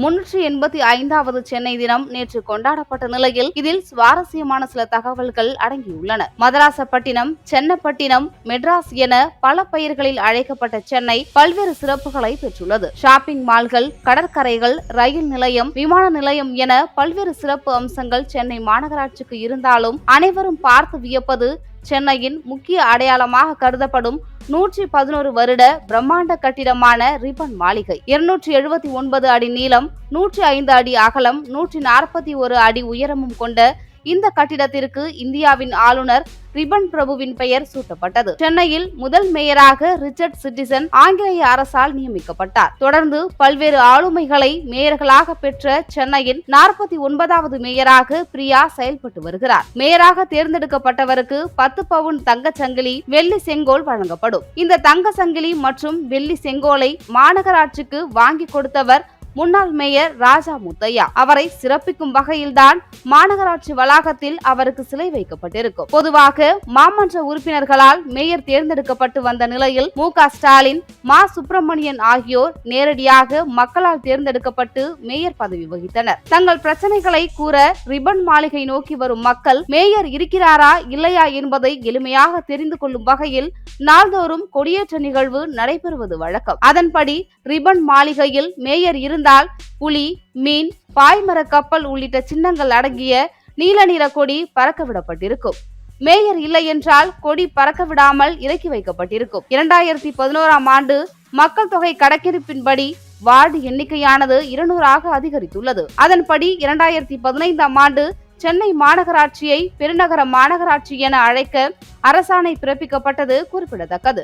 385வது சென்னை தினம் நேற்று கொண்டாடப்பட்ட நிலையில் இதில் சுவாரஸ்யமான சில தகவல்கள் அடங்கியுள்ளன. மதராசப்பட்டினம், சென்னப்பட்டினம், மெட்ராஸ் என பல பெயர்களில் அழைக்கப்பட்ட சென்னை பல்வேறு சிறப்புகளை பெற்றுள்ளது. ஷாப்பிங் மால்கள், கடற்கரைகள், ரயில் நிலையம், விமான நிலையம் என பல்வேறு சிறப்பு அம்சங்கள் சென்னை மாநகராட்சிக்கு இருந்தாலும் அனைவரும் பார்த்து வியப்பது சென்னையின் முக்கிய அடையாளமாக கருதப்படும் 111 வருட பிரம்மாண்ட கட்டிடமான ரிப்பன் மாளிகை. 279 அடி நீளம், 105 அடி அகலம், 141 அடி உயரமும் கொண்ட இந்த கட்டிடத்திற்கு இந்தியாவின் ஆளுநர் ரிப்பன் பிரபுவின் பெயர் சூட்டப்பட்டது. சென்னையில் முதல் மேயராக ரிச்சர்ட் சிட்டிசன் ஆங்கிலேய அரசால் நியமிக்கப்பட்டார். தொடர்ந்து பல்வேறு ஆளுமைகளை மேயர்களாக பெற்ற சென்னையின் 49வது மேயராக பிரியா செயல்பட்டு வருகிறார். மேயராக தேர்ந்தெடுக்கப்பட்டவருக்கு 10 பவுன் தங்கச் சங்கிலி, வெள்ளி செங்கோல் வழங்கப்படும். இந்த தங்க சங்கிலி மற்றும் வெள்ளி செங்கோலை மாநகராட்சிக்கு வாங்கி கொடுத்தவர் முன்னாள் மேயர் ராஜா முத்தையா. அவரை சிறப்பிக்கும் வகையில்தான் மாநகராட்சி வளாகத்தில் அவருக்கு சிலை வைக்கப்பட்டிருக்கும். பொதுவாக மாமன்ற உறுப்பினர்களால் மேயர் தேர்ந்தெடுக்கப்பட்டு வந்த நிலையில் மு.க. ஸ்டாலின், மா. சுப்பிரமணியன் ஆகியோர் நேரடியாக மக்களால் தேர்ந்தெடுக்கப்பட்டு மேயர் பதவி வகித்தனர். தங்கள் பிரச்சனைகளை கூற ரிப்பன் மாளிகை நோக்கி வரும் மக்கள் மேயர் இருக்கிறாரா இல்லையா என்பதை எளிமையாக தெரிந்து கொள்ளும் வகையில் நாள்தோறும் கொடியேற்ற நிகழ்வு நடைபெறுவது வழக்கம். அதன்படி ரிப்பன் மாளிகையில் மேயர் இருந்தால் புலி, மீன், பாய்மர கப்பல் உள்ளிட்ட சின்னங்கள் அடங்கிய நீல நிற கொடி பறக்க விடப்பட்டிருக்கும். மேயர் இல்லை என்றால் கொடி பறக்க விடாமல் இறக்கி வைக்கப்பட்டிருக்கும். 2011ஆம் ஆண்டு மக்கள் தொகை கணக்கெடுப்பின்படி வார்டு எண்ணிக்கையானது 200ஆக அதிகரித்துள்ளது. அதன்படி 2015ஆம் ஆண்டு சென்னை மாநகராட்சியை பெருநகர மாநகராட்சி என அழைக்க அரசாணை பிறப்பிக்கப்பட்டது குறிப்பிடத்தக்கது.